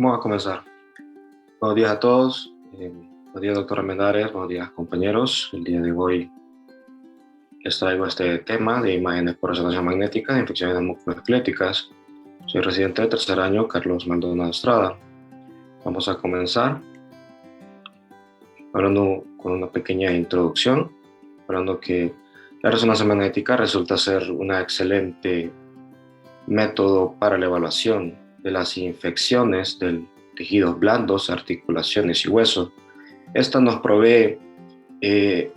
Vamos a comenzar. Buenos días a todos. Buenos días, doctor Armendáriz. Buenos días, compañeros. El día de hoy les traigo este tema de imágenes por resonancia magnética de infecciones musculoesqueléticas. Soy residente de tercer año, Carlos Maldonado Estrada. Vamos a comenzar hablando con una pequeña introducción, hablando que la resonancia magnética resulta ser un excelente método para la evaluación de las infecciones de tejidos blandos, articulaciones y huesos. Esta nos provee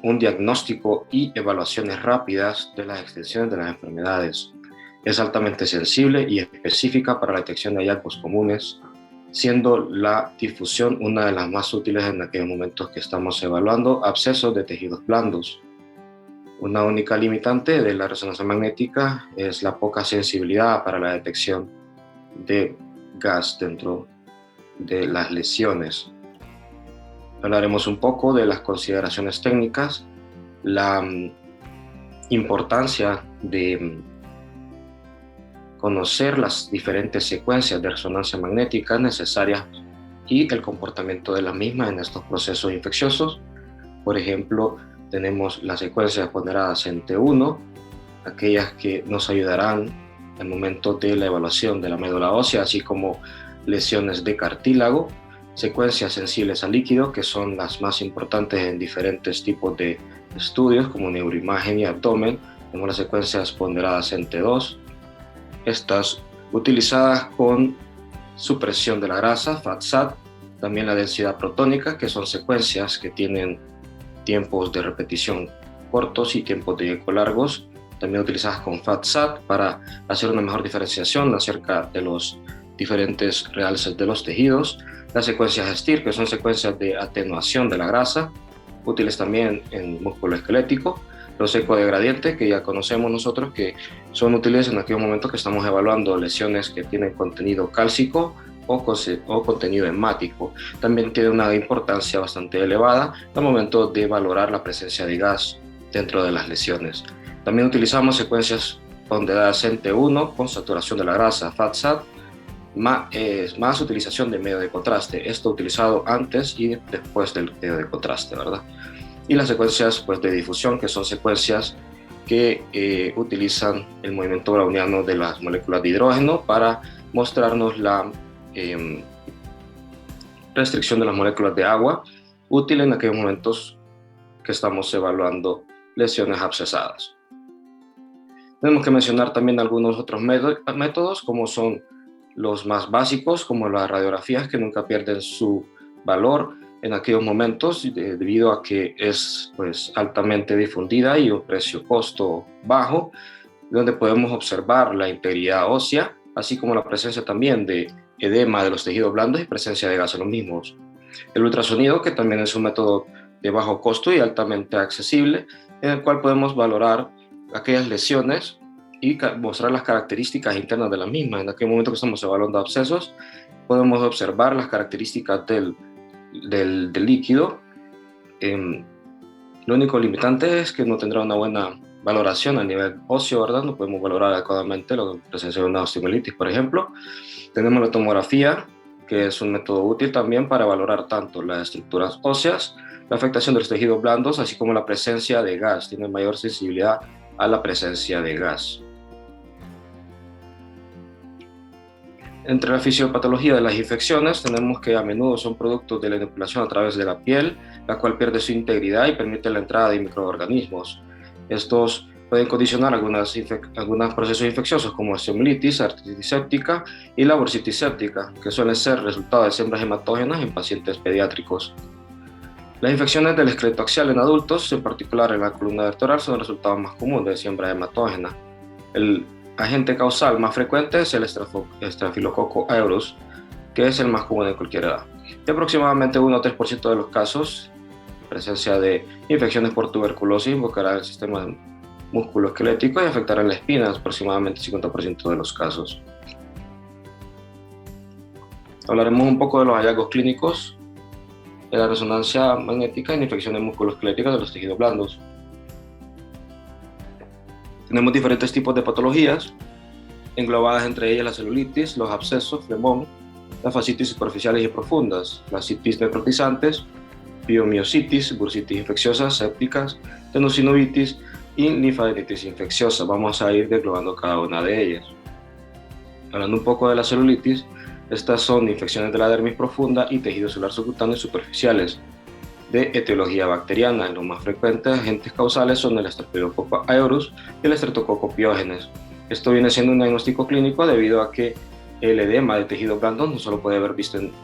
un diagnóstico y evaluaciones rápidas de las extensiones de las enfermedades. Es altamente sensible y específica para la detección de hallazgos comunes, siendo la difusión una de las más útiles en aquellos momentos que estamos evaluando abscesos de tejidos blandos. Una única limitante de la resonancia magnética es la poca sensibilidad para la detección de gas dentro de las lesiones. Hablaremos un poco de las consideraciones técnicas, la importancia de conocer las diferentes secuencias de resonancia magnética necesarias y el comportamiento de la misma en estos procesos infecciosos. Por ejemplo, tenemos las secuencias ponderadas en T1, aquellas que nos ayudarán al momento de la evaluación de la médula ósea, así como lesiones de cartílago, secuencias sensibles al líquido, que son las más importantes en diferentes tipos de estudios, como neuroimagen y abdomen. Tenemos las secuencias ponderadas en T2, estas utilizadas con supresión de la grasa, FAT-SAT, también la densidad protónica, que son secuencias que tienen tiempos de repetición cortos y tiempos de eco largos, también utilizadas con FAT-SAT para hacer una mejor diferenciación acerca de los diferentes realces de los tejidos. Las secuencias STIR, que son secuencias de atenuación de la grasa, útiles también en músculo esquelético. Los eco de gradiente, que ya conocemos nosotros, que son útiles en aquellos momentos que estamos evaluando lesiones que tienen contenido cálcico o contenido hemático. También tiene una importancia bastante elevada al momento de valorar la presencia de gas dentro de las lesiones. También utilizamos secuencias ponderadas en T1 con saturación de la grasa, FAT-SAT, más utilización de medio de contraste, esto utilizado antes y después del medio de contraste, ¿verdad? Y las secuencias de difusión, que son secuencias que utilizan el movimiento browniano de las moléculas de hidrógeno para mostrarnos la restricción de las moléculas de agua, útil en aquellos momentos que estamos evaluando lesiones abscesadas. Tenemos que mencionar también algunos otros métodos, como son los más básicos, como las radiografías, que nunca pierden su valor en aquellos momentos debido a que es altamente difundida y un precio-costo bajo, donde podemos observar la integridad ósea, así como la presencia también de edema de los tejidos blandos y presencia de gas en los mismos. El ultrasonido, que también es un método de bajo costo y altamente accesible, en el cual podemos valorar aquellas lesiones y mostrar las características internas de las mismas. En aquel momento que estamos evaluando abscesos, podemos observar las características del líquido. Lo único limitante es que no tendrá una buena valoración a nivel óseo, ¿verdad? No podemos valorar adecuadamente la presencia de una osteomielitis, por ejemplo. Tenemos la tomografía, que es un método útil también para valorar tanto las estructuras óseas, la afectación de los tejidos blandos, así como la presencia de gas. Tiene mayor sensibilidad a la presencia de gas. Entre la fisiopatología de las infecciones, tenemos que a menudo son productos de la inoculación a través de la piel, la cual pierde su integridad y permite la entrada de microorganismos. Estos pueden condicionar algunos procesos infecciosos como osteomielitis, artritis séptica y la bursitis séptica, que suelen ser resultado de siembras hematógenas en pacientes pediátricos. Las infecciones del esqueleto axial en adultos, en particular en la columna vertebral, son el resultado más común de siembra hematógena. El agente causal más frecuente es el Staphylococcus aureus, que es el más común en cualquier edad. Y aproximadamente 1 o 3% de los casos, presencia de infecciones por tuberculosis, invocará el sistema musculoesquelético y afectará la espina, aproximadamente 50% de los casos. Hablaremos un poco de los hallazgos clínicos de la resonancia magnética en infecciones musculoesqueléticas de los tejidos blandos. Tenemos diferentes tipos de patologías, englobadas entre ellas la celulitis, los abscesos, flemón, las fascitis superficiales y profundas, las citis necrotizantes, piomiositis, bursitis infecciosas, sépticas, tenosynovitis y linfadenitis infecciosa. Vamos a ir desglosando cada una de ellas. Hablando un poco de la celulitis, estas son infecciones de la dermis profunda y tejido celular subcutáneo superficiales de etiología bacteriana. Los más frecuentes agentes causales son el Staphylococcus aureus y el Streptococcus pyogenes. Esto viene siendo un diagnóstico clínico debido a que el edema de tejido blando no solo puede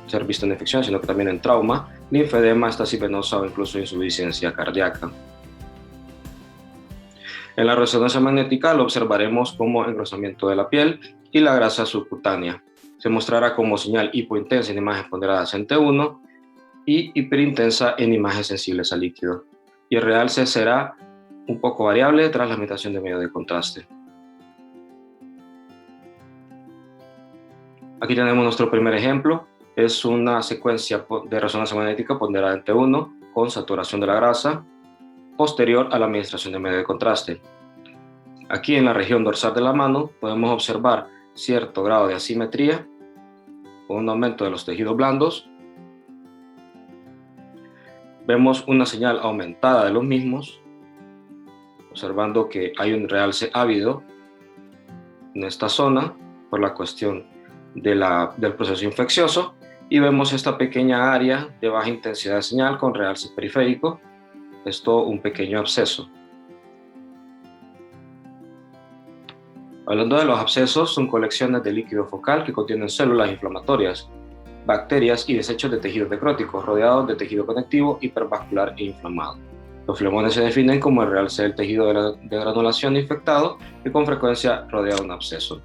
ser visto en infección, sino que también en trauma, linfedema, estasis venosa o incluso insuficiencia cardíaca. En la resonancia magnética lo observaremos como engrosamiento de la piel y la grasa subcutánea. Se mostrará como señal hipointensa en imágenes ponderadas en T1 y hiperintensa en imágenes sensibles al líquido. Y el realce será un poco variable tras la limitación de medio de contraste. Aquí tenemos nuestro primer ejemplo. Es una secuencia de resonancia magnética ponderada en T1 con saturación de la grasa posterior a la administración de medio de contraste. Aquí en la región dorsal de la mano podemos observar cierto grado de asimetría con un aumento de los tejidos blandos. Vemos una señal aumentada de los mismos, observando que hay un realce ávido en esta zona por la cuestión del proceso infeccioso, y vemos esta pequeña área de baja intensidad de señal con realce periférico, esto un pequeño absceso. Hablando de los abscesos, son colecciones de líquido focal que contienen células inflamatorias, bacterias y desechos de tejidos necróticos rodeados de tejido conectivo hipervascular e inflamado. Los flemones se definen como el realce del tejido de granulación infectado que con frecuencia rodea un absceso.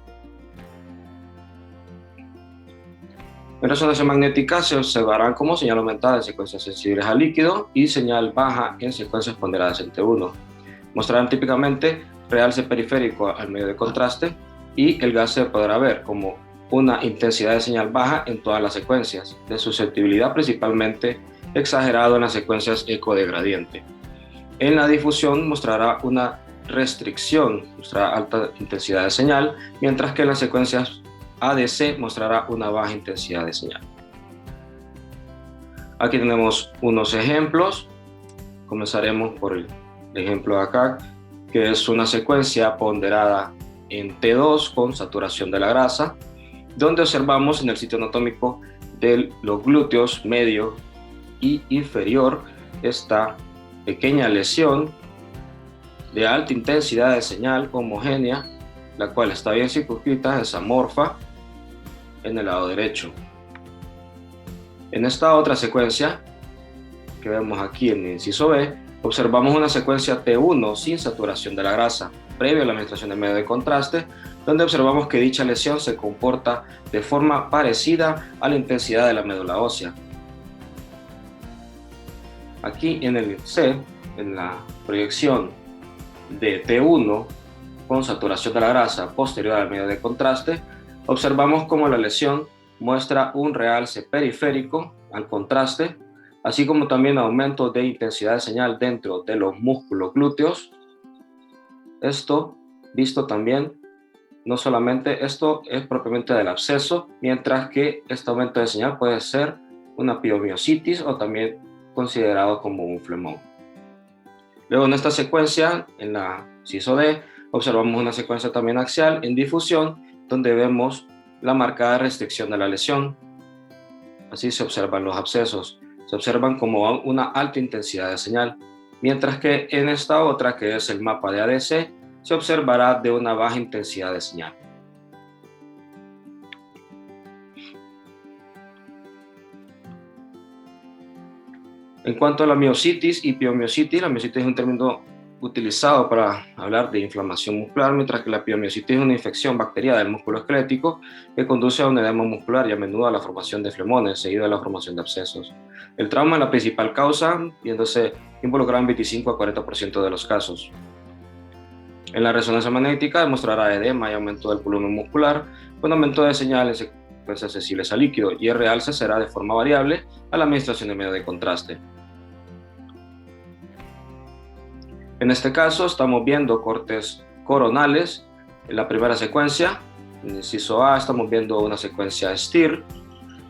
En resonancia magnética se observarán como señal aumentada en secuencias sensibles al líquido y señal baja en secuencias ponderadas en T1. Mostrarán típicamente realce periférico al medio de contraste y el gas se podrá ver como una intensidad de señal baja en todas las secuencias, de susceptibilidad principalmente exagerado en las secuencias eco de gradiente. En la difusión mostrará una restricción, mostrará alta intensidad de señal, mientras que en las secuencias ADC mostrará una baja intensidad de señal. Aquí tenemos unos ejemplos. Comenzaremos por el ejemplo de acá, que es una secuencia ponderada en T2 con saturación de la grasa, donde observamos en el sitio anatómico de los glúteos medio y inferior esta pequeña lesión de alta intensidad de señal homogénea, la cual está bien circunscrita, es amorfa en el lado derecho. En esta otra secuencia que vemos aquí en el inciso B, observamos una secuencia T1 sin saturación de la grasa, previo a la administración de medio de contraste, donde observamos que dicha lesión se comporta de forma parecida a la intensidad de la médula ósea. Aquí en el C, en la proyección de T1 con saturación de la grasa posterior al medio de contraste, observamos cómo la lesión muestra un realce periférico al contraste, así como también aumento de intensidad de señal dentro de los músculos glúteos. Esto visto también, no solamente esto es propiamente del absceso, mientras que este aumento de señal puede ser una piomiositis o también considerado como un flemón. Luego en esta secuencia, en la inciso D, observamos una secuencia también axial en difusión, donde vemos la marcada restricción de la lesión. Así se observan los abscesos, se observan como una alta intensidad de señal, mientras que en esta otra, que es el mapa de ADC, se observará de una baja intensidad de señal. En cuanto a la miositis y piomiositis, la miositis es un término utilizado para hablar de inflamación muscular, mientras que la piomiositis es una infección bacteriana del músculo esquelético que conduce a un edema muscular y a menudo a la formación de flemones, seguido de la formación de abscesos. El trauma es la principal causa, viéndose involucrado en 25 a 40% de los casos. En la resonancia magnética demostrará edema y aumento del volumen muscular, con aumento de señal en secuencias sensibles al líquido, y el realce será de forma variable a la administración de medio de contraste. En este caso estamos viendo cortes coronales. En la primera secuencia, en el inciso A, estamos viendo una secuencia STIR,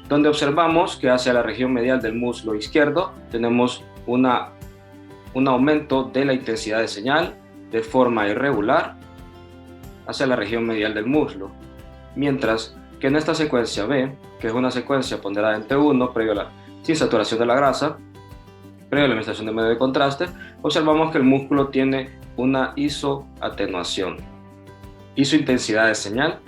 donde observamos que hacia la región medial del muslo izquierdo tenemos un aumento de la intensidad de señal de forma irregular hacia la región medial del muslo, mientras que en esta secuencia B, que es una secuencia ponderada en T1 sin saturación de la grasa, previo a la administración de medio de contraste, observamos que el músculo tiene una isoatenuación, isointensidad de señal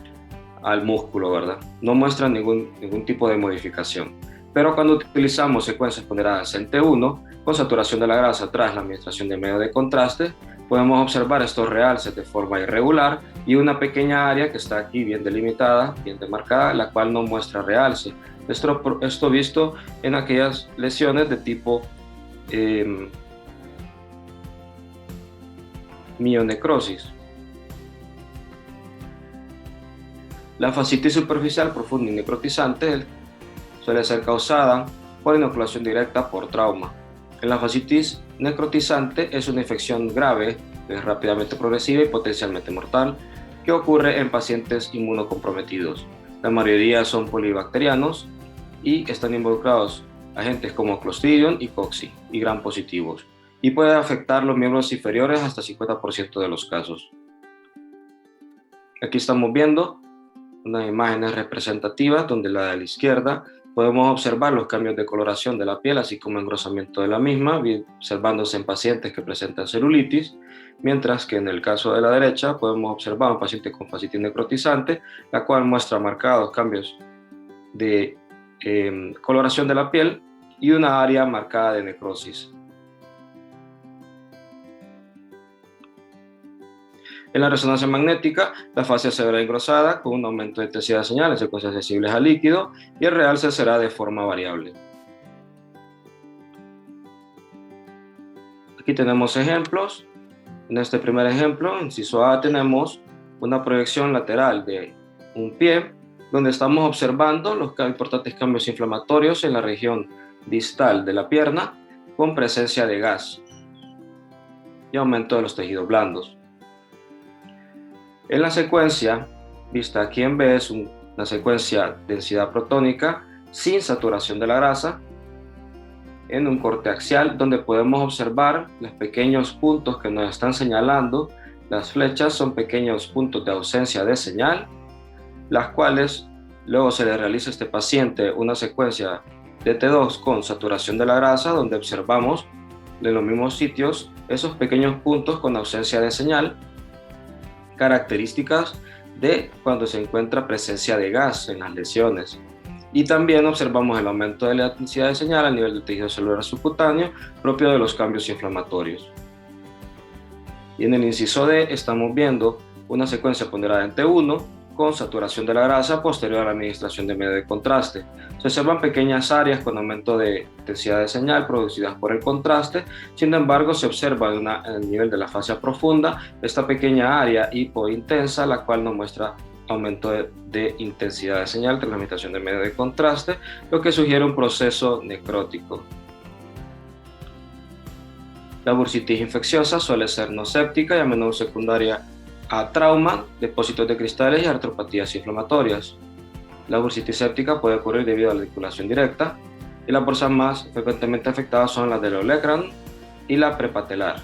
al músculo, ¿verdad? No muestra ningún tipo de modificación. Pero cuando utilizamos secuencias ponderadas en T1 con saturación de la grasa tras la administración de medio de contraste, podemos observar estos realces de forma irregular y una pequeña área que está aquí bien delimitada, bien demarcada, la cual no muestra realce. Esto visto en aquellas lesiones de tipo mionecrosis. La fascitis superficial profunda y necrotizante suele ser causada por inoculación directa por trauma. En la fascitis necrotizante es una infección grave, que es rápidamente progresiva y potencialmente mortal, que ocurre en pacientes inmunocomprometidos. La mayoría son polibacterianos y están involucrados agentes como Clostridium y Cocci y gram positivos, y puede afectar los miembros inferiores hasta 50% de los casos. Aquí estamos viendo unas imágenes representativas donde la de la izquierda podemos observar los cambios de coloración de la piel, así como engrosamiento de la misma, observándose en pacientes que presentan celulitis, mientras que en el caso de la derecha podemos observar un paciente con fascitis necrotizante, la cual muestra marcados cambios de coloración de la piel y una área marcada de necrosis. En la resonancia magnética, la fascia se verá engrosada con un aumento de intensidad de señal en secuencias sensibles al líquido y el realce será de forma variable. Aquí tenemos ejemplos. En este primer ejemplo, inciso A, tenemos una proyección lateral de un pie donde estamos observando los importantes cambios inflamatorios en la región distal de la pierna con presencia de gas y aumento de los tejidos blandos. En la secuencia, vista aquí en B, es una secuencia densidad protónica sin saturación de la grasa en un corte axial donde podemos observar los pequeños puntos que nos están señalando. Las flechas son pequeños puntos de ausencia de señal, las cuales luego se le realiza a este paciente una secuencia de T2 con saturación de la grasa donde observamos en los mismos sitios esos pequeños puntos con ausencia de señal, características de cuando se encuentra presencia de gas en las lesiones. Y también observamos el aumento de la intensidad de señal a nivel del tejido celular subcutáneo propio de los cambios inflamatorios. Y en el inciso D estamos viendo una secuencia ponderada en T1 con saturación de la grasa posterior a la administración de medio de contraste. Se observan pequeñas áreas con aumento de intensidad de señal producidas por el contraste, sin embargo se observa a nivel de la fascia profunda esta pequeña área hipointensa, la cual nos muestra aumento de intensidad de señal tras la administración de medio de contraste, lo que sugiere un proceso necrótico. La bursitis infecciosa suele ser no séptica y a menudo secundaria a trauma, depósitos de cristales y artropatías inflamatorias. La bursitis séptica puede ocurrir debido a la articulación directa y las bolsas más frecuentemente afectadas son las del olecranon y la prepatelar.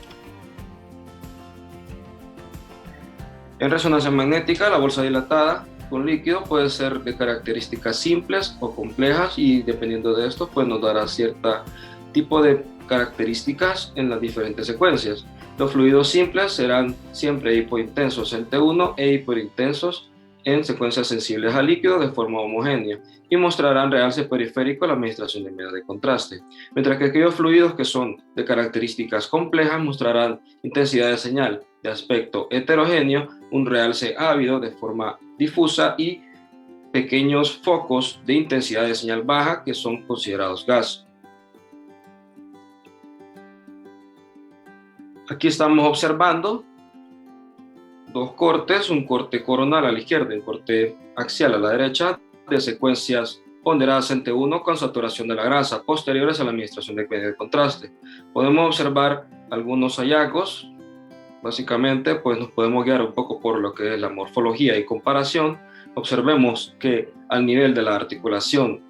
En resonancia magnética, la bolsa dilatada con líquido puede ser de características simples o complejas y dependiendo de esto pues nos dará cierto tipo de características en las diferentes secuencias. Los fluidos simples serán siempre hipointensos en T1 e hiperintensos en secuencias sensibles al líquido de forma homogénea y mostrarán realce periférico a la administración de medio de contraste, mientras que aquellos fluidos que son de características complejas mostrarán intensidad de señal de aspecto heterogéneo, un realce ávido de forma difusa y pequeños focos de intensidad de señal baja que son considerados gas. Aquí estamos observando dos cortes, un corte coronal a la izquierda y un corte axial a la derecha de secuencias ponderadas en T1 con saturación de la grasa posteriores a la administración de medio de contraste. Podemos observar algunos hallazgos. Básicamente, pues nos podemos guiar un poco por lo que es la morfología y comparación. Observemos que al nivel de la articulación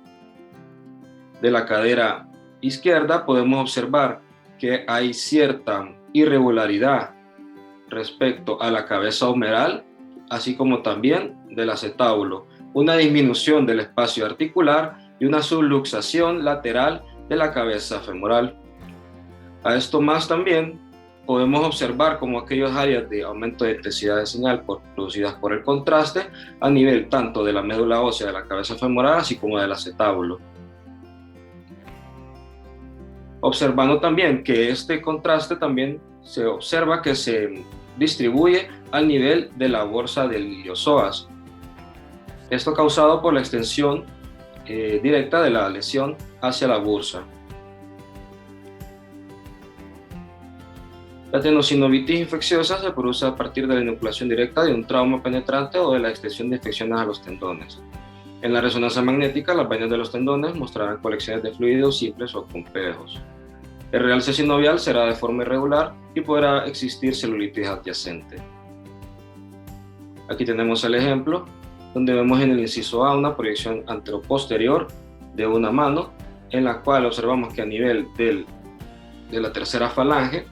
de la cadera izquierda, podemos observar que hay cierta irregularidad respecto a la cabeza humeral, así como también del acetábulo, una disminución del espacio articular y una subluxación lateral de la cabeza femoral. A esto más también podemos observar como aquellas áreas de aumento de intensidad de señal producidas por el contraste a nivel tanto de la médula ósea de la cabeza femoral así como del acetábulo. Observando también que este contraste también se observa que se distribuye al nivel de la bolsa del iliozoas. Esto causado por la extensión directa de la lesión hacia la bursa. La tenosinovitis infecciosa se produce a partir de la inoculación directa de un trauma penetrante o de la extensión de infecciones a los tendones. En la resonancia magnética, las vainas de los tendones mostrarán colecciones de fluidos simples o complejos. El realce sinovial será de forma irregular y podrá existir celulitis adyacente. Aquí tenemos el ejemplo, donde vemos en el inciso A una proyección anteroposterior de una mano, en la cual observamos que a nivel de la tercera falange,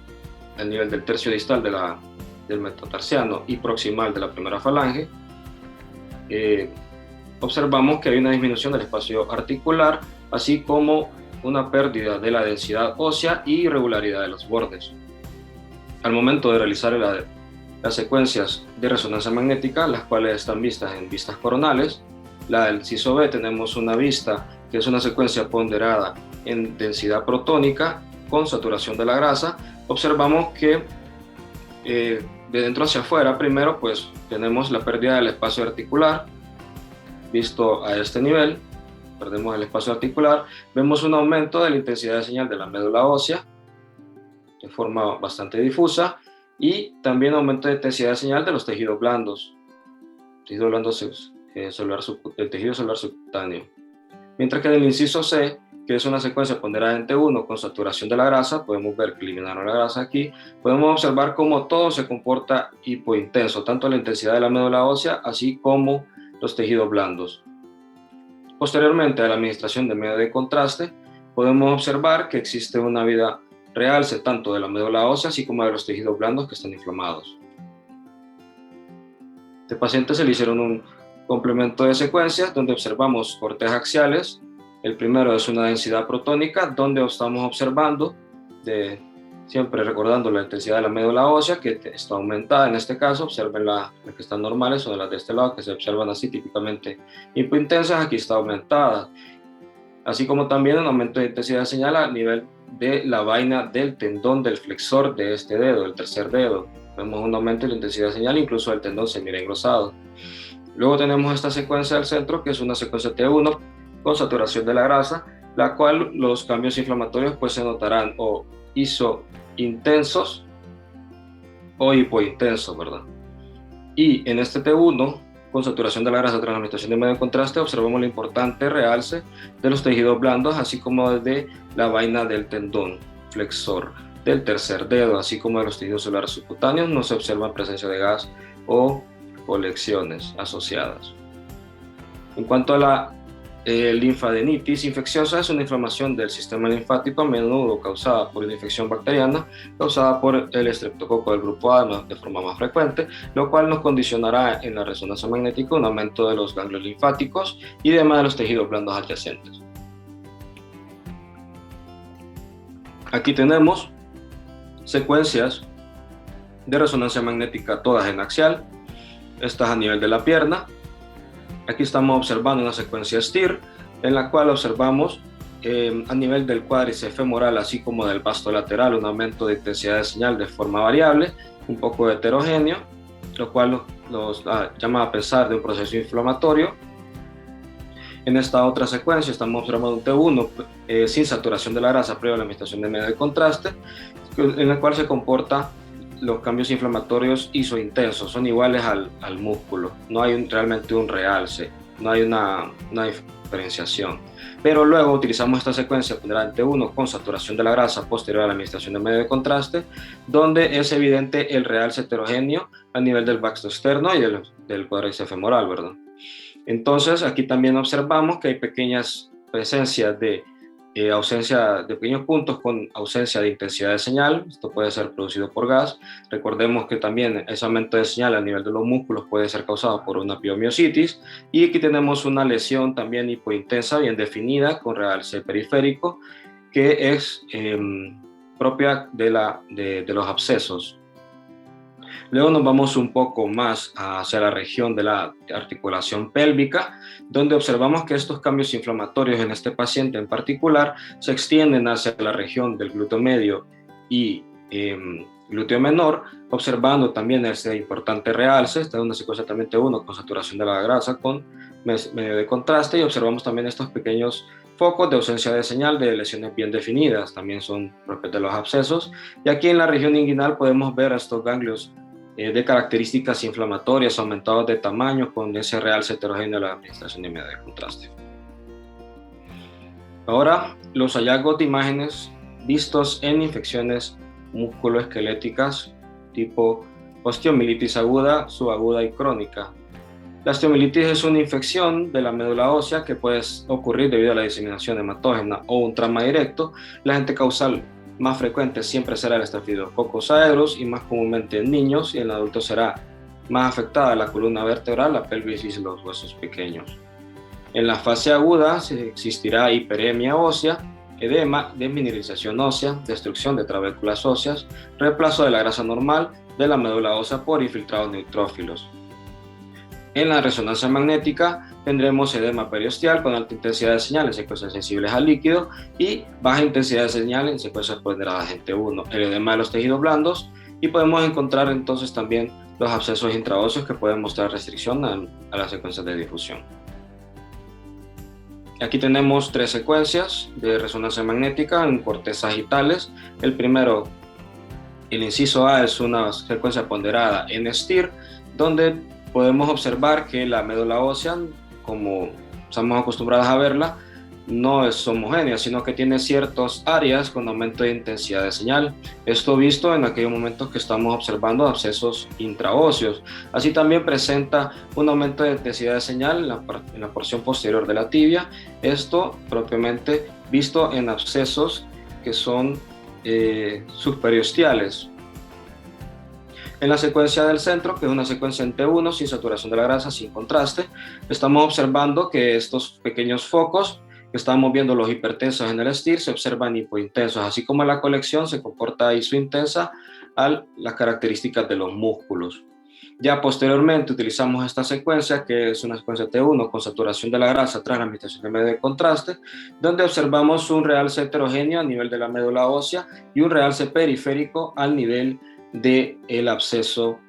al nivel del tercio distal del metatarsiano y proximal de la primera falange, observamos que hay una disminución del espacio articular, así como una pérdida de la densidad ósea y irregularidad de los bordes. Al momento de realizar las secuencias de resonancia magnética, las cuales están vistas en vistas coronales, la del inciso B tenemos una vista que es una secuencia ponderada en densidad protónica con saturación de la grasa. Observamos que de dentro hacia afuera, primero pues tenemos la pérdida del espacio articular, visto a este nivel, perdemos el espacio articular, vemos un aumento de la intensidad de señal de la médula ósea de forma bastante difusa y también aumento de intensidad de señal de los tejidos blandos, el tejido celular subcutáneo. Mientras que en el inciso C, que es una secuencia ponderada en T1 con saturación de la grasa, podemos ver que eliminaron la grasa aquí, podemos observar cómo todo se comporta hipointenso, tanto la intensidad de la médula ósea así como los tejidos blandos. Posteriormente a la administración de medio de contraste, podemos observar que existe una vida realce tanto de la médula ósea así como de los tejidos blandos que están inflamados. A este paciente se le hicieron un complemento de secuencias donde observamos cortes axiales. El primero es una densidad protónica donde estamos observando, siempre recordando la intensidad de la médula ósea que está aumentada. En este caso observen las que están normales o las de este lado que se observan así típicamente hipointensas, aquí está aumentada, así como también un aumento de intensidad de señal a nivel de la vaina del tendón del flexor de este dedo, el tercer dedo. Vemos un aumento de la intensidad de señal, incluso el tendón se mira engrosado. Luego tenemos esta secuencia del centro, que es una secuencia T1 con saturación de la grasa, la cual los cambios inflamatorios pues se notarán o isointensos o hipointensos, ¿verdad? Y en este T1 con saturación de la grasa tras la administración de medio de contraste, observamos el importante realce de los tejidos blandos, así como de la vaina del tendón flexor del tercer dedo, así como de los tejidos celulares subcutáneos. No se observa presencia de gas o colecciones asociadas. En cuanto a la linfadenitis infecciosa, es una inflamación del sistema linfático a menudo causada por una infección bacteriana causada por el estreptococo del grupo A de forma más frecuente, lo cual nos condicionará en la resonancia magnética un aumento de los ganglios linfáticos y demás de los tejidos blandos adyacentes. Aquí tenemos secuencias de resonancia magnética todas en axial, estas a nivel de la pierna. Aquí estamos observando una secuencia STIR en la cual observamos a nivel del cuádriceps femoral así como del vasto lateral un aumento de intensidad de señal de forma variable, un poco heterogéneo, lo cual nos llama a pensar de un proceso inflamatorio. En esta otra secuencia estamos observando un T1 sin saturación de la grasa previo a la administración de medio de contraste, en el cual se comporta los cambios inflamatorios isointensos, son iguales al músculo, no hay realmente un realce, no hay una diferenciación. Pero luego utilizamos esta secuencia ponderada en T1 con saturación de la grasa posterior a la administración de medio de contraste, donde es evidente el realce heterogéneo a nivel del vasto externo y del cuádriceps femoral, ¿verdad? Entonces aquí también observamos que hay pequeñas presencias de ausencia de pequeños puntos con ausencia de intensidad de señal. Esto puede ser producido por gas. Recordemos que también ese aumento de señal a nivel de los músculos puede ser causado por una piomiositis. Y aquí tenemos una lesión también hipointensa, bien definida, con realce periférico, que es propia de los abscesos. Luego nos vamos un poco más hacia la región de la articulación pélvica, donde observamos que estos cambios inflamatorios en este paciente en particular se extienden hacia la región del glúteo medio y glúteo menor, observando también este importante realce. Esta es una secuencia también T1 con saturación de la grasa con medio de contraste, y observamos también estos pequeños focos de ausencia de señal de lesiones bien definidas, también son propios de los abscesos. Y aquí en la región inguinal podemos ver estos ganglios de características inflamatorias aumentados de tamaño con ese realce heterogéneo de la administración de medio de contraste. Ahora, los hallazgos de imágenes vistos en infecciones musculoesqueléticas tipo osteomielitis aguda, subaguda y crónica. La osteomielitis es una infección de la médula ósea que puede ocurrir debido a la diseminación hematógena o un trauma directo. La agente causal más frecuente siempre será el Staphylococcus aureus y más comúnmente en niños, y en adultos será más afectada la columna vertebral, la pelvis y los huesos pequeños. En la fase aguda existirá hiperemia ósea, edema, desmineralización ósea, destrucción de trabéculas óseas, reemplazo de la grasa normal de la médula ósea por infiltrados neutrófilos. En la resonancia magnética tendremos edema periosteal con alta intensidad de señal en secuencias sensibles al líquido y baja intensidad de señal en secuencias ponderadas en T1, el edema de los tejidos blandos, y podemos encontrar entonces también los abscesos intraóseos que pueden mostrar restricción a las secuencias de difusión. Aquí tenemos 3 secuencias de resonancia magnética en cortes sagitales. El primero, el inciso A, es una secuencia ponderada en STIR, donde podemos observar que la médula ósea, como estamos acostumbrados a verla, no es homogénea, sino que tiene ciertas áreas con aumento de intensidad de señal. Esto visto en aquellos momentos que estamos observando abscesos intraóseos. Así también presenta un aumento de intensidad de señal en la porción posterior de la tibia. Esto propiamente visto en abscesos que son subperiosteales. En la secuencia del centro, que es una secuencia en T1 sin saturación de la grasa, sin contraste, estamos observando que estos pequeños focos que estamos viendo, los hipertensos en el STIR, se observan hipointensos, así como la colección se comporta isointensa a las características de los músculos. Ya posteriormente utilizamos esta secuencia, que es una secuencia T1 con saturación de la grasa tras la administración de medio de contraste, donde observamos un realce heterogéneo a nivel de la médula ósea y un realce periférico al nivel del absceso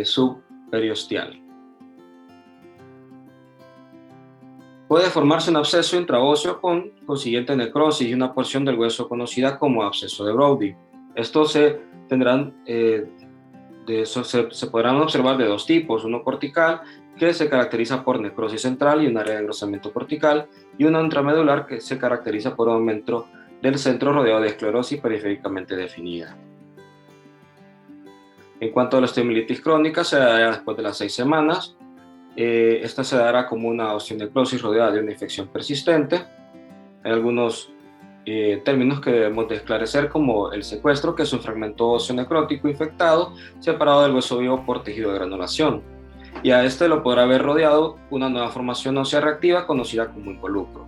subperiosteal. Puede formarse un absceso intraóseo con consiguiente necrosis y una porción del hueso conocida como absceso de Brody. Estos se podrán observar de 2 tipos, uno cortical, que se caracteriza por necrosis central y un área de engrosamiento cortical, y uno intramedular, que se caracteriza por un aumento del centro rodeado de esclerosis periféricamente definida. En cuanto a la osteomielitis crónica, se dará después de las 6 semanas. Esta se dará como una osteonecrosis rodeada de una infección persistente. Hay algunos términos que debemos de esclarecer, como el secuestro, que es un fragmento óseo necrótico infectado separado del hueso vivo por tejido de granulación, y a este lo podrá haber rodeado una nueva formación ósea reactiva conocida como involucro.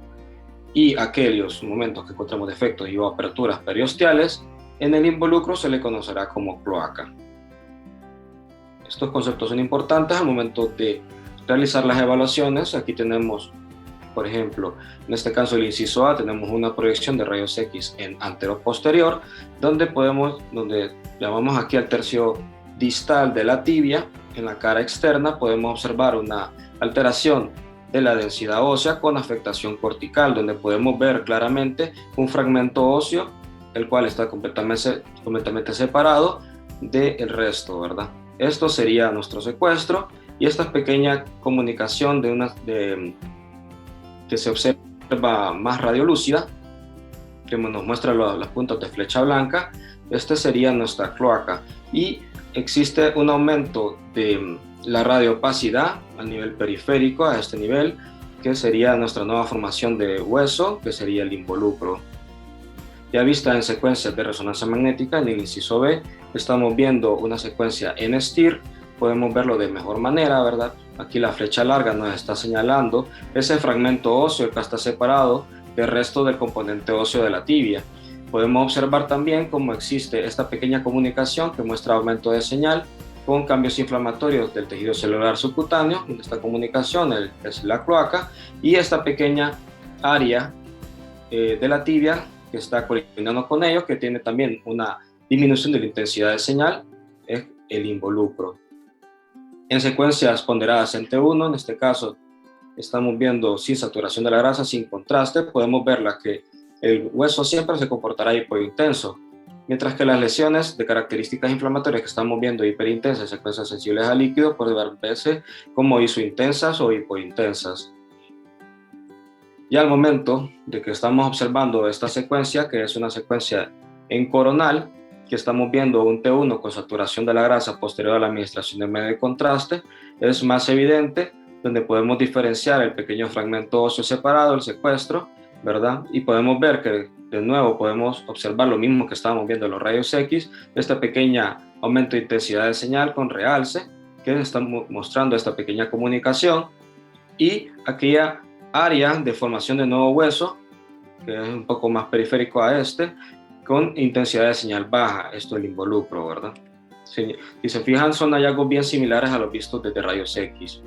Y aquellos momentos que encontramos defectos y o aperturas periosteales en el involucro se le conocerá como cloaca. Estos conceptos son importantes al momento de realizar las evaluaciones. Aquí tenemos, por ejemplo, en este caso el inciso A, tenemos una proyección de rayos X en antero-posterior, donde llamamos aquí al tercio distal de la tibia. En la cara externa podemos observar una alteración de la densidad ósea con afectación cortical, donde podemos ver claramente un fragmento óseo, el cual está completamente separado del resto, ¿verdad? Esto sería nuestro secuestro, y esta pequeña comunicación que se observa más radiolúcida, que nos muestra los puntos de flecha blanca. Este sería nuestra cloaca, y existe un aumento de la radioopacidad a nivel periférico, a este nivel, que sería nuestra nueva formación de hueso, que sería el involucro. Ya vista en secuencias de resonancia magnética, en el inciso B, estamos viendo una secuencia en STIR, podemos verlo de mejor manera, ¿verdad? Aquí la flecha larga nos está señalando ese fragmento óseo que está separado del resto del componente óseo de la tibia. Podemos observar también cómo existe esta pequeña comunicación que muestra aumento de señal con cambios inflamatorios del tejido celular subcutáneo. En esta comunicación es la cloaca, y esta pequeña área de la tibia que está coordinando con ello, que tiene también una disminución de la intensidad de señal, es el involucro. En secuencias ponderadas en T1, en este caso estamos viendo sin saturación de la grasa, sin contraste, podemos verla que el hueso siempre se comportará hipointenso, mientras que las lesiones de características inflamatorias que estamos viendo hiperintensas en secuencias sensibles a líquido pueden verse como isointensas o hipointensas. Ya al momento de que estamos observando esta secuencia, que es una secuencia en coronal, que estamos viendo un T1 con saturación de la grasa posterior a la administración de medio de contraste, es más evidente, donde podemos diferenciar el pequeño fragmento óseo separado, el secuestro, ¿verdad? Y podemos ver que de nuevo podemos observar lo mismo que estábamos viendo en los rayos X, este pequeño aumento de intensidad de señal con realce, que está mostrando esta pequeña comunicación, y aquella área de formación de nuevo hueso, que es un poco más periférico a este, con intensidad de señal baja, esto es el involucro, ¿verdad? Si se fijan, son hallazgos bien similares a los vistos desde rayos X.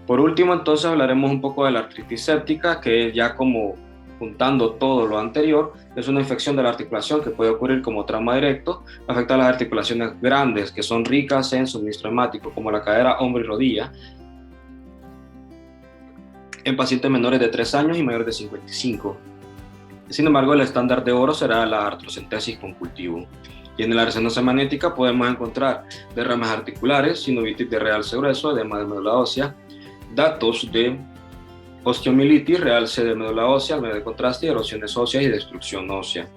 Por último, entonces hablaremos un poco de la artritis séptica, que ya como juntando todo lo anterior, es una infección de la articulación que puede ocurrir como trauma directo, afecta a las articulaciones grandes que son ricas en suministro hemático, como la cadera, hombro y rodilla, en pacientes menores de 3 años y mayores de 55. Sin embargo, el estándar de oro será la artrocentesis con cultivo. Y en la resonancia magnética podemos encontrar derrames articulares, sinovitis de realce grueso, edema de médula ósea, datos de osteomielitis, realce de médula ósea, medio de contraste, erosiones óseas y destrucción ósea.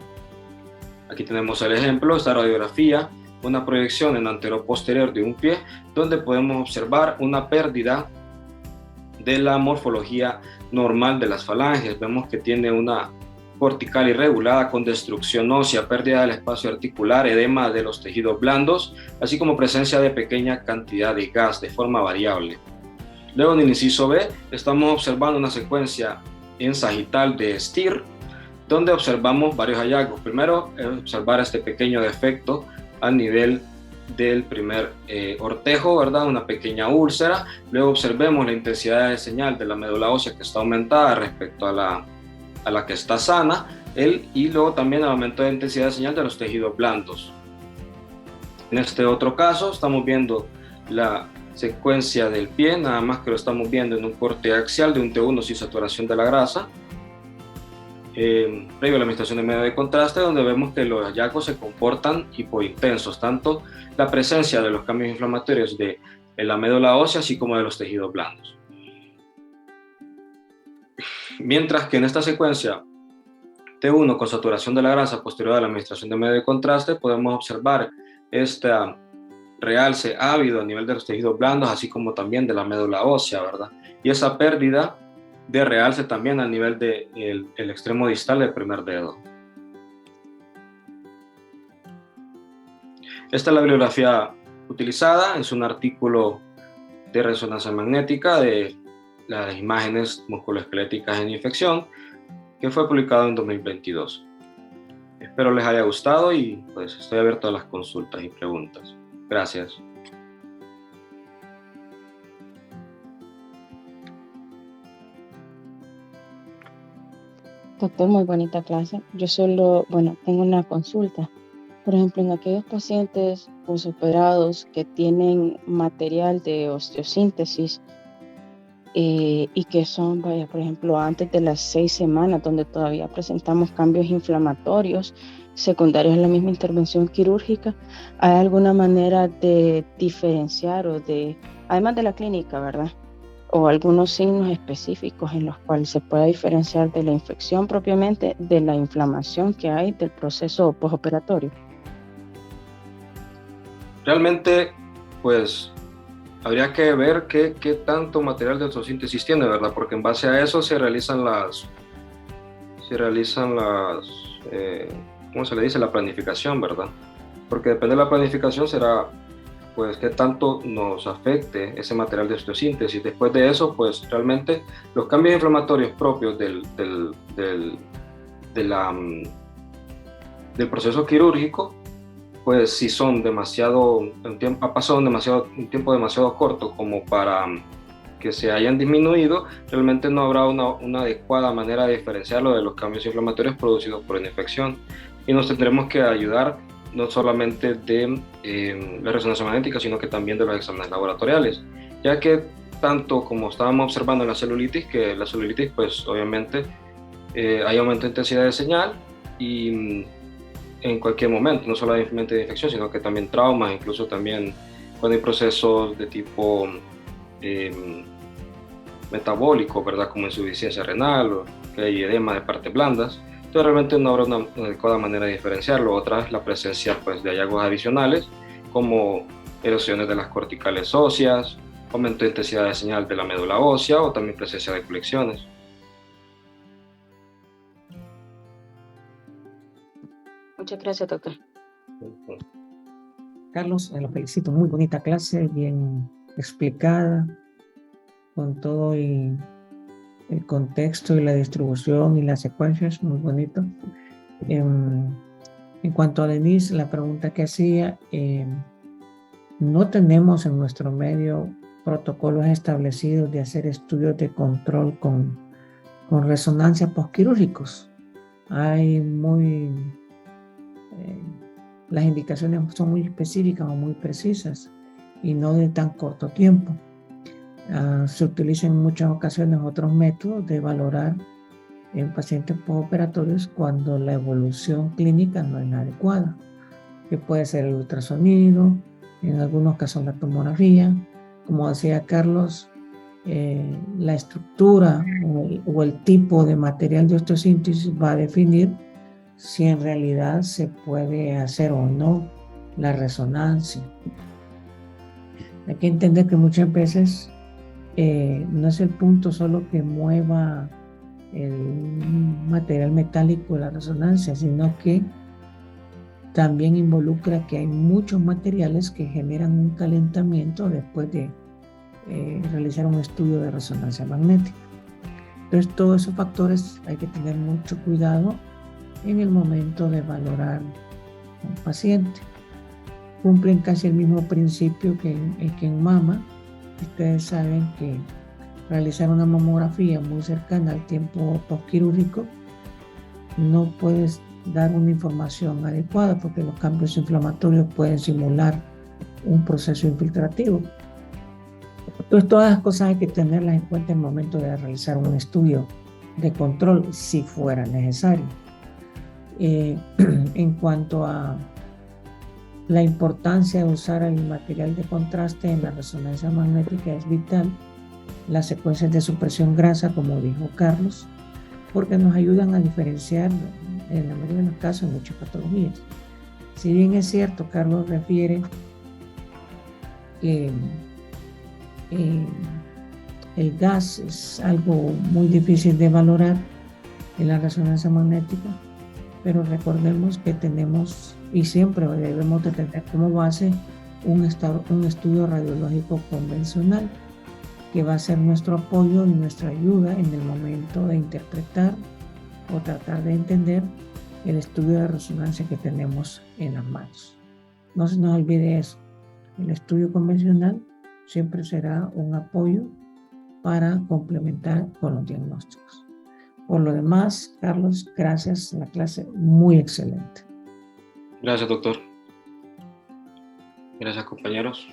Aquí tenemos el ejemplo, esta radiografía, una proyección en antero-posterior de un pie, donde podemos observar una pérdida de la morfología normal de las falanges. Vemos que tiene una cortical irregulada con destrucción ósea, pérdida del espacio articular, edema de los tejidos blandos, así como presencia de pequeña cantidad de gas de forma variable. Luego en el inciso B estamos observando una secuencia en sagital de STIR, donde observamos varios hallazgos. Primero es observar este pequeño defecto a nivel del primer ortejo, ¿verdad? Una pequeña úlcera. Luego observemos la intensidad de señal de la médula ósea que está aumentada respecto a la que está sana, y luego también el aumento de intensidad de señal de los tejidos blandos. En este otro caso estamos viendo la secuencia del pie, nada más que lo estamos viendo en un corte axial de un T1 sin saturación de la grasa, previo a la administración de medio de contraste, donde vemos que los hallazgos se comportan hipointensos, tanto la presencia de los cambios inflamatorios de la médula ósea, así como de los tejidos blandos. Mientras que en esta secuencia T1 con saturación de la grasa posterior a la administración de medio de contraste, podemos observar esta realce ávido a nivel de los tejidos blandos, así como también de la médula ósea, ¿verdad? Y esa pérdida de realce también a nivel del extremo distal del primer dedo. Esta es la bibliografía utilizada, es un artículo de resonancia magnética de las imágenes musculoesqueléticas en infección, que fue publicado en 2022. Espero les haya gustado y pues estoy abierto a las consultas y preguntas. Gracias. Doctor, muy bonita clase. Yo solo, tengo una consulta. Por ejemplo, en aquellos pacientes posoperados que tienen material de osteosíntesis y que son, por ejemplo, antes de las 6 semanas, donde todavía presentamos cambios inflamatorios secundarios a la misma intervención quirúrgica, ¿hay alguna manera de diferenciar además de la clínica, ¿verdad? O algunos signos específicos en los cuales se pueda diferenciar de la infección propiamente de la inflamación que hay del proceso postoperatorio? Realmente, pues, habría que ver qué tanto material de osteosíntesis tiene, ¿verdad? Porque en base a eso se realizan ¿cómo se le dice? La planificación, ¿verdad? Porque depende de la planificación será, pues, qué tanto nos afecte ese material de osteosíntesis. Después de eso, pues, realmente los cambios inflamatorios propios de del proceso quirúrgico, pues si son ha pasado un tiempo demasiado corto como para que se hayan disminuido, realmente no habrá una adecuada manera de diferenciarlo de los cambios inflamatorios producidos por una infección. Y nos tendremos que ayudar no solamente de la resonancia magnética, sino que también de los exámenes laboratoriales, ya que tanto como estábamos observando en la celulitis, que la celulitis, pues obviamente hay aumento de intensidad de señal y en cualquier momento, no solamente de infección, sino que también traumas, incluso también cuando hay procesos de tipo metabólico, ¿verdad? Como insuficiencia renal o que hay edema de partes blandas. Entonces realmente no habrá una adecuada manera de diferenciarlo. Otra es la presencia, pues, de hallazgos adicionales como erosiones de las corticales óseas, aumento de intensidad de señal de la médula ósea o también presencia de colecciones. Muchas gracias, doctor. Carlos, lo felicito, muy bonita clase, bien explicada, con todo y el contexto y la distribución y las secuencias, muy bonito. En cuanto a Denise, la pregunta que hacía, no tenemos en nuestro medio protocolos establecidos de hacer estudios de control con resonancia postquirúrgicos. Hay las indicaciones son muy específicas o muy precisas y no de tan corto tiempo. Se utilizan en muchas ocasiones otros métodos de valorar en pacientes postoperatorios cuando la evolución clínica no es la adecuada, que puede ser el ultrasonido, en algunos casos la tomografía. Como decía Carlos, la estructura o el tipo de material de osteosíntesis va a definir si en realidad se puede hacer o no la resonancia. Hay que entender que muchas veces no es el punto solo que mueva el material metálico de la resonancia, sino que también involucra que hay muchos materiales que generan un calentamiento después de realizar un estudio de resonancia magnética. Entonces, todos esos factores hay que tener mucho cuidado en el momento de valorar a un paciente. Cumplen casi el mismo principio que en mama. Ustedes saben que realizar una mamografía muy cercana al tiempo postquirúrgico no puedes dar una información adecuada porque los cambios inflamatorios pueden simular un proceso infiltrativo. Entonces, todas las cosas hay que tenerlas en cuenta en el momento de realizar un estudio de control si fuera necesario. En cuanto a la importancia de usar el material de contraste en la resonancia magnética, es vital las secuencias de supresión grasa, como dijo Carlos, porque nos ayudan a diferenciar en la mayoría de los casos muchas patologías. Si bien es cierto, Carlos refiere que el gas es algo muy difícil de valorar en la resonancia magnética, pero recordemos que tenemos y siempre debemos de tener como base un estudio radiológico convencional que va a ser nuestro apoyo y nuestra ayuda en el momento de interpretar o tratar de entender el estudio de resonancia que tenemos en las manos. No se nos olvide eso. El estudio convencional siempre será un apoyo para complementar con los diagnósticos. Por lo demás, Carlos, gracias. La clase muy excelente. Gracias, doctor. Gracias, compañeros.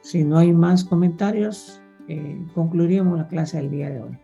Si no hay más comentarios, concluiríamos la clase del día de hoy.